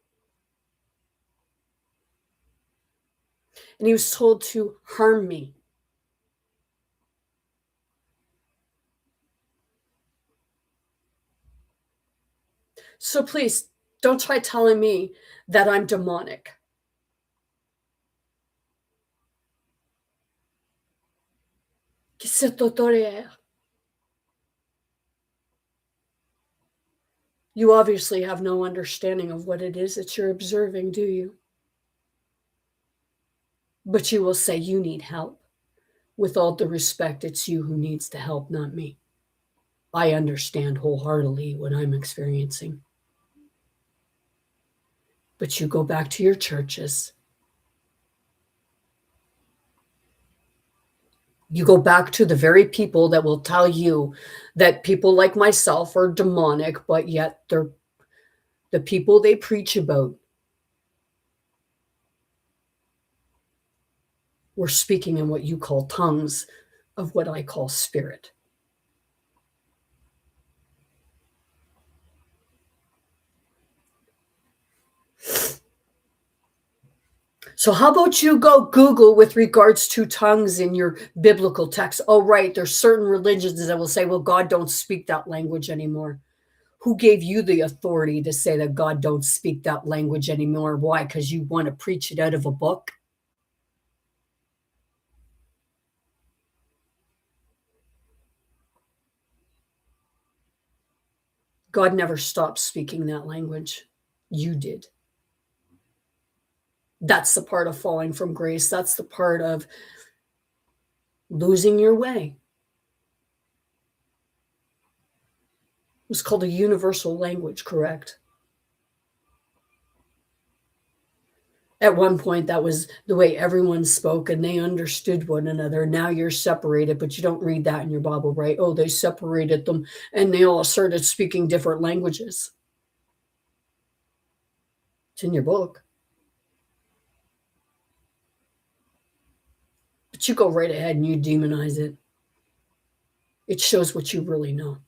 And he was told to harm me. So please don't try telling me that I'm demonic. You obviously have no understanding of what it is that you're observing, do you? But you will say you need help. With all the respect, it's you who needs the help, not me. I understand wholeheartedly what I'm experiencing. But you go back to your churches. You go back to the very people that will tell you that people like myself are demonic, but yet they're the people they preach about were speaking in what you call tongues of what I call spirit. So how about you go Google with regards to tongues in your biblical text? Oh, right. There's certain religions that will say, well, God don't speak that language anymore. Who gave you the authority to say that God don't speak that language anymore? Why? Because you want to preach it out of a book? God never stopped speaking that language. You did. That's the part of falling from grace. That's the part of losing your way. It was called a universal language, correct? At one point, that was the way everyone spoke and they understood one another. Now you're separated, but you don't read that in your Bible, right? Oh, they separated them and they all started speaking different languages. It's in your book. But you go right ahead and you demonize it. It shows what you really know.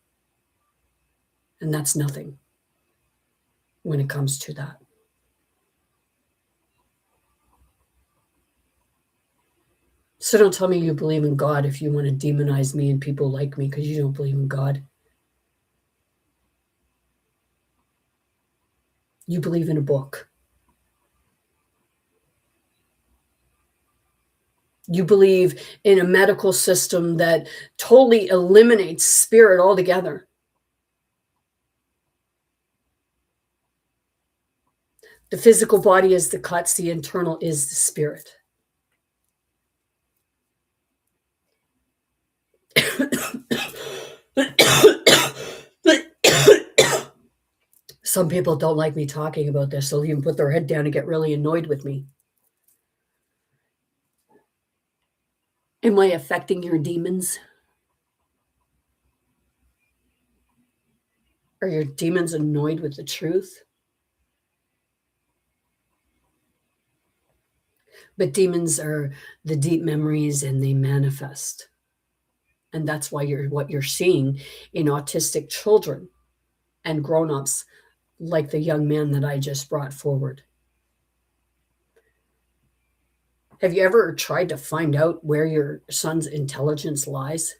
And that's nothing when it comes to that. So don't tell me you believe in God if you want to demonize me and people like me because you don't believe in God. You believe in a book. You believe in a medical system that totally eliminates spirit altogether. The physical body is the cuts, the internal is the spirit. Some people don't like me talking about this. They'll even put their head down and get really annoyed with me. Am I affecting your demons? Are your demons annoyed with the truth? But demons are the deep memories and they manifest. And that's why what you're seeing in autistic children and grown-ups like the young man that I just brought forward. Have you ever tried to find out where your son's intelligence lies?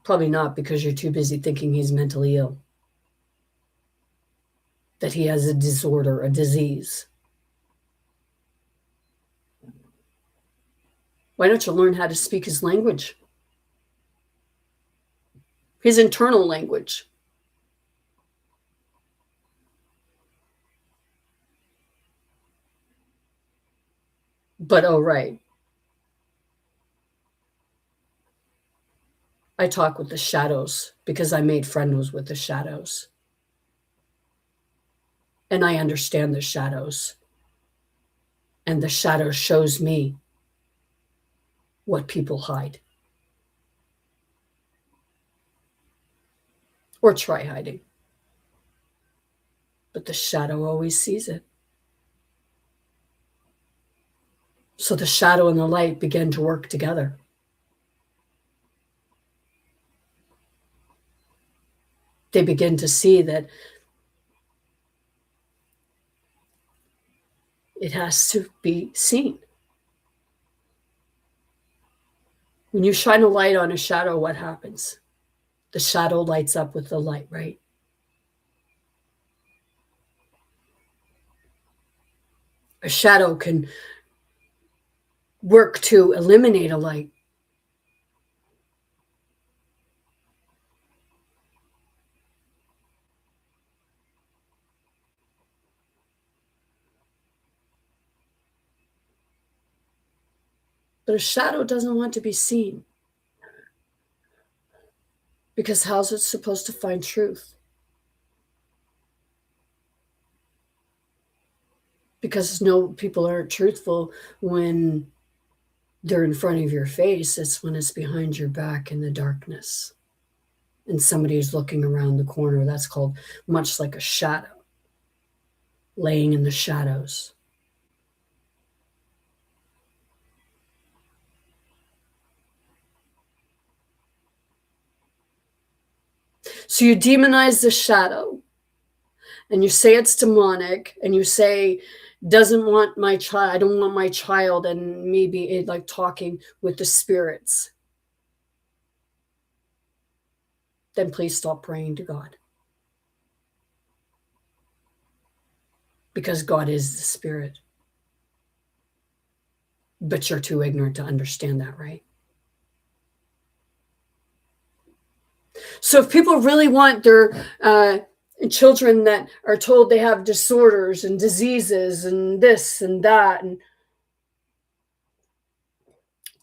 Probably not, because you're too busy thinking he's mentally ill, that he has a disorder, a disease. Why don't you learn how to speak his language? His internal language. But oh, right. I talk with the shadows because I made friends with the shadows. And I understand the shadows. And the shadow shows me what people hide. or try hiding. But the shadow always sees it. So the shadow and the light begin to work together. They begin to see that it has to be seen. When you shine a light on a shadow, what happens? The shadow lights up with the light, right? A shadow can work to eliminate a light. But a shadow doesn't want to be seen, because how's it supposed to find truth? Because no, people aren't truthful when they're in front of your face. It's when it's behind your back in the darkness and somebody's looking around the corner. That's called much like a shadow, laying in the shadows. So you demonize the shadow and you say it's demonic and you say doesn't want my child, I don't want my child, and maybe it like talking with the spirits. Then please stop praying to God, because God is the spirit. But you're too ignorant to understand that, right? So if people really want their children that are told they have disorders and diseases and this and that, and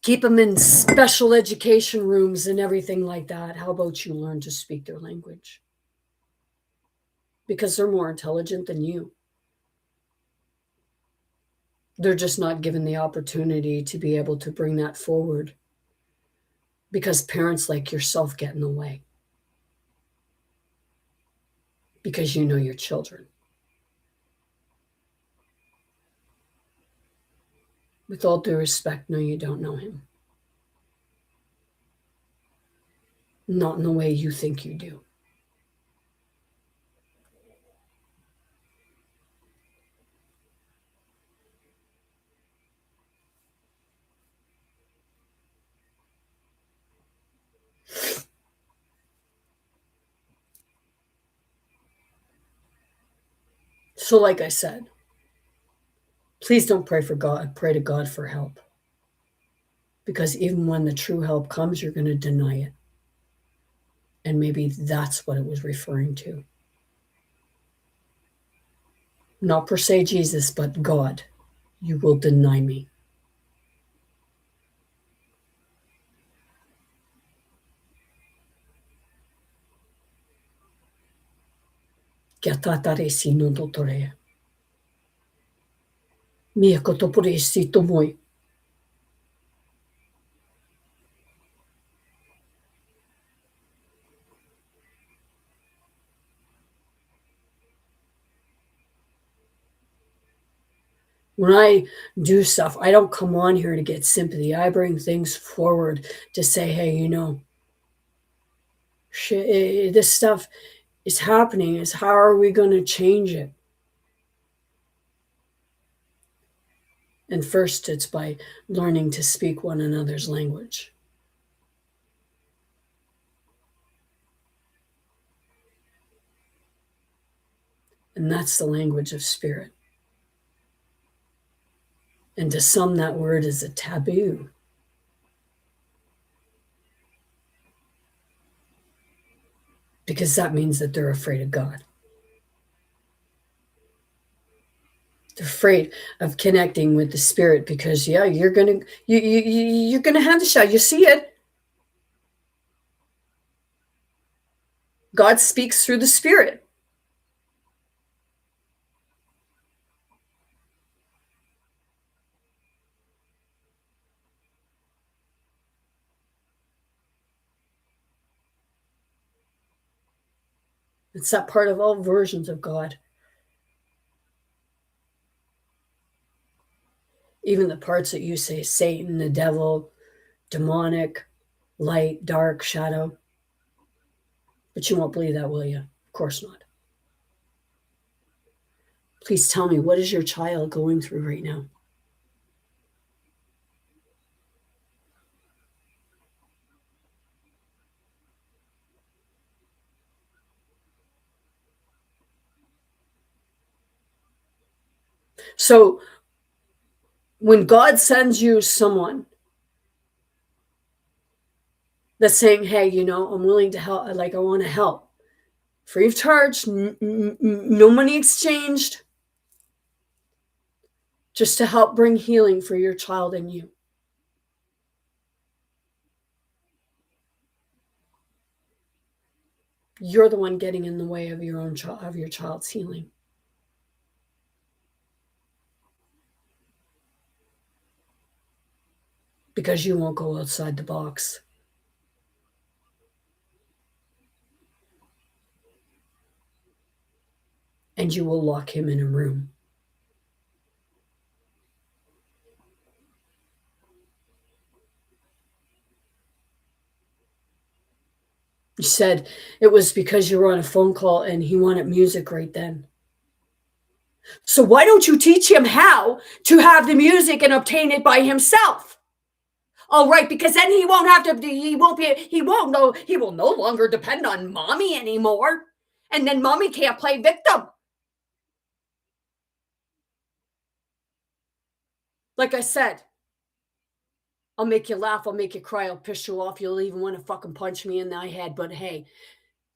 keep them in special education rooms and everything like that, how about you learn to speak their language? Because they're more intelligent than you. They're just not given the opportunity to be able to bring that forward, because parents like yourself get in the way, because you know your children. With all due respect, no, you don't know him. Not in the way you think you do. So, like I said, please don't pray for God, pray to God for help. Because even when the true help comes, you're going to deny it. And maybe that's what it was referring to. Not per se Jesus, but God. You will deny me. When I do stuff, I don't come on here to get sympathy. I bring things forward to say, hey, this stuff is happening. Is how are we going to change it? And first, it's by learning to speak one another's language. And that's the language of spirit. And to some, that word is a taboo. Because that means that they're afraid of God. They're afraid of connecting with the spirit, because you're gonna have the shot. You see it. God speaks through the spirit. It's that part of all versions of God. Even the parts that you say Satan, the devil, demonic, light, dark, shadow. But you won't believe that, will you? Of course not. Please tell me, what is your child going through right now? So when God sends you someone that's saying, hey, I'm willing to help, like I want to help, free of charge, no money exchanged, just to help bring healing for your child and you. You're the one getting in the way of your own of your child's healing. Because you won't go outside the box. And you will lock him in a room. You said it was because you were on a phone call and he wanted music right then. So why don't you teach him how to have the music and obtain it by himself? All right, because then he won't have to, he will no longer depend on mommy anymore. And then mommy can't play victim. Like I said, I'll make you laugh, I'll make you cry, I'll piss you off, you'll even want to fucking punch me in the head. But hey,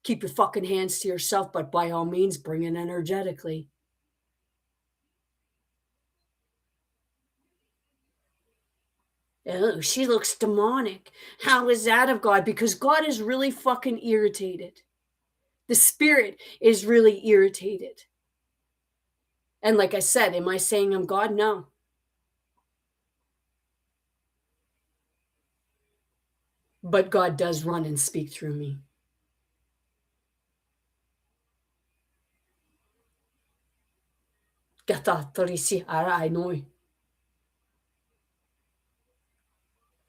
keep your fucking hands to yourself, but by all means, bring it energetically. Oh, she looks demonic. How is that of God? Because God is really fucking irritated. The spirit is really irritated. And like I said, am I saying I'm God? No. But God does run and speak through me. I know.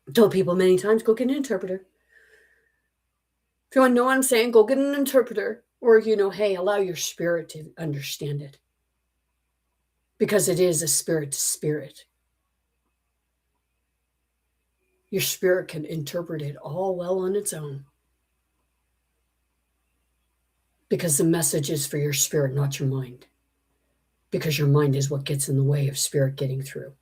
I told people many times, go get an interpreter. If you want to know what I'm saying, go get an interpreter. Or, hey, allow your spirit to understand it. Because it is a spirit to spirit. Your spirit can interpret it all well on its own. Because the message is for your spirit, not your mind. Because your mind is what gets in the way of spirit getting through.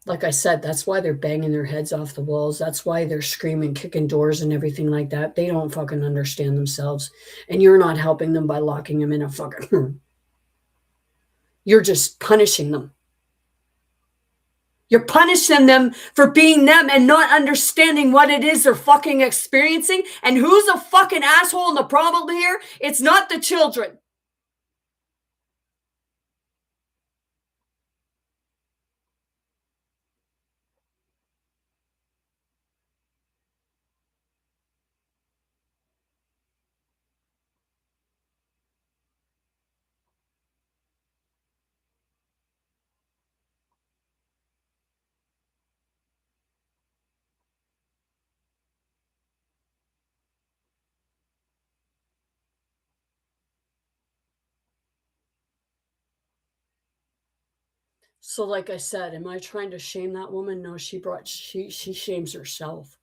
Like I said, that's why they're banging their heads off the walls. That's why they're screaming, kicking doors and everything like that. They don't fucking understand themselves. And you're not helping them by locking them in a fucking room. You're just punishing them. You're punishing them for being them and not understanding what it is they're fucking experiencing. And who's a fucking asshole in the problem here? It's not the children. So like I said, am I trying to shame that woman? No, she shames herself.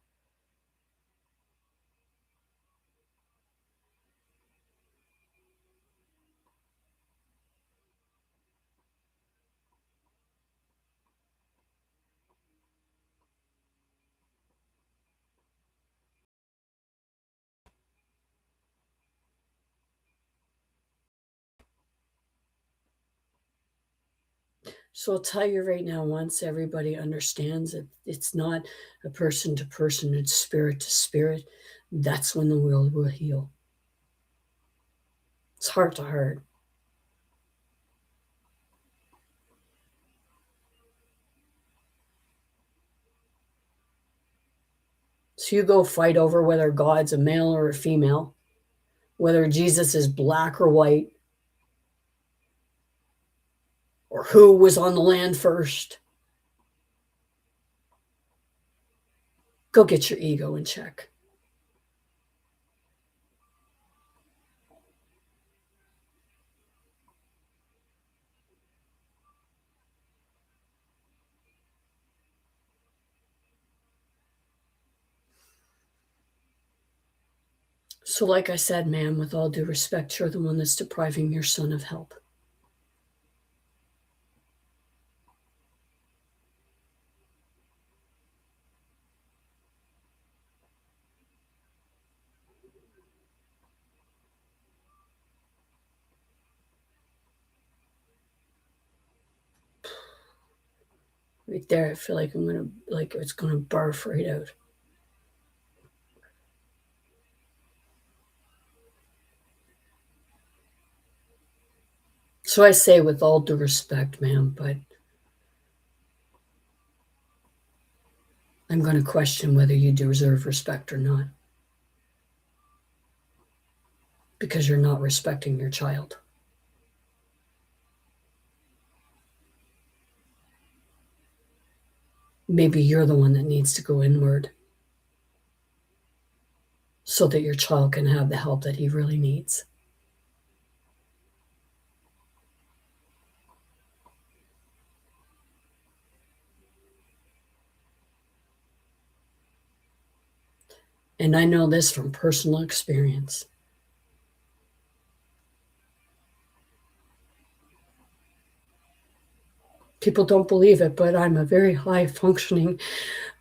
So I'll tell you right now, once everybody understands that it's not a person to person, it's spirit to spirit, that's when the world will heal. It's heart to heart. So you go fight over whether God's a male or a female, whether Jesus is black or white, or who was on the land first. Go get your ego in check. So, like I said, ma'am, with all due respect, you're the one that's depriving your son of help. Right there, I feel like it's gonna barf right out. So I say with all due respect, ma'am, but I'm gonna question whether you deserve respect or not. Because you're not respecting your child. Maybe you're the one that needs to go inward so that your child can have the help that he really needs. And I know this from personal experience. People don't believe it, but I'm a very high functioning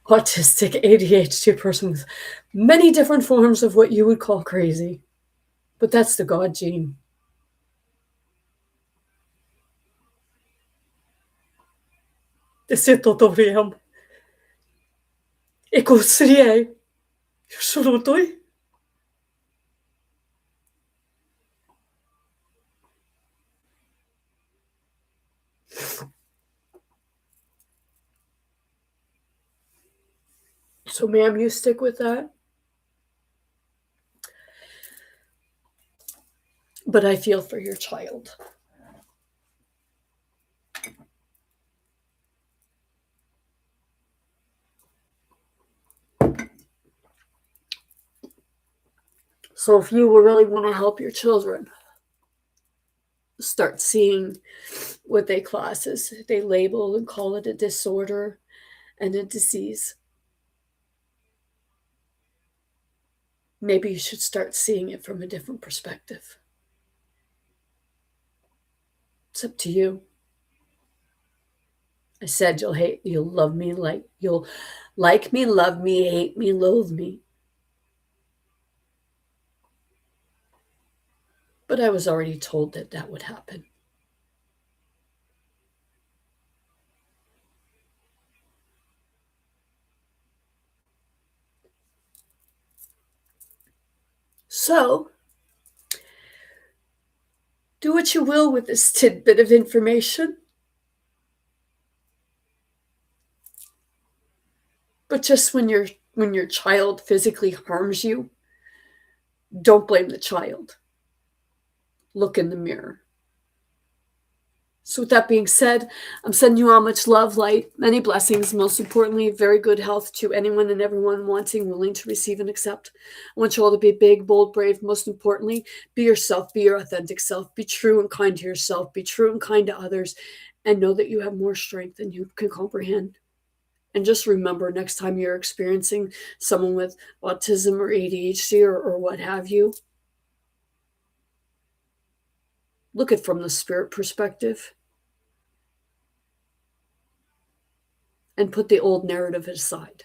autistic ADHD person with many different forms of what you would call crazy. But that's the God gene. Ese toto wiem. Eko srie. Szurutoj. So, ma'am, you stick with that. But I feel for your child. So, if you really want to help your children, start seeing what they class as they label and call it a disorder and a disease. Maybe you should start seeing it from a different perspective. It's up to you. I said you'll love me, you'll like me, love me, hate me, loathe me. But I was already told that that would happen. So, do what you will with this tidbit of information. But just when your child physically harms you, don't blame the child. Look in the mirror. So, with that being said, I'm sending you all much love, light, many blessings, most importantly, very good health to anyone and everyone wanting, willing to receive and accept. I want you all to be big, bold, brave. Most importantly, be yourself, be your authentic self, be true and kind to yourself, be true and kind to others, and know that you have more strength than you can comprehend. And just remember, next time you're experiencing someone with autism or ADHD or what have you, look at it from the spirit perspective and put the old narrative aside.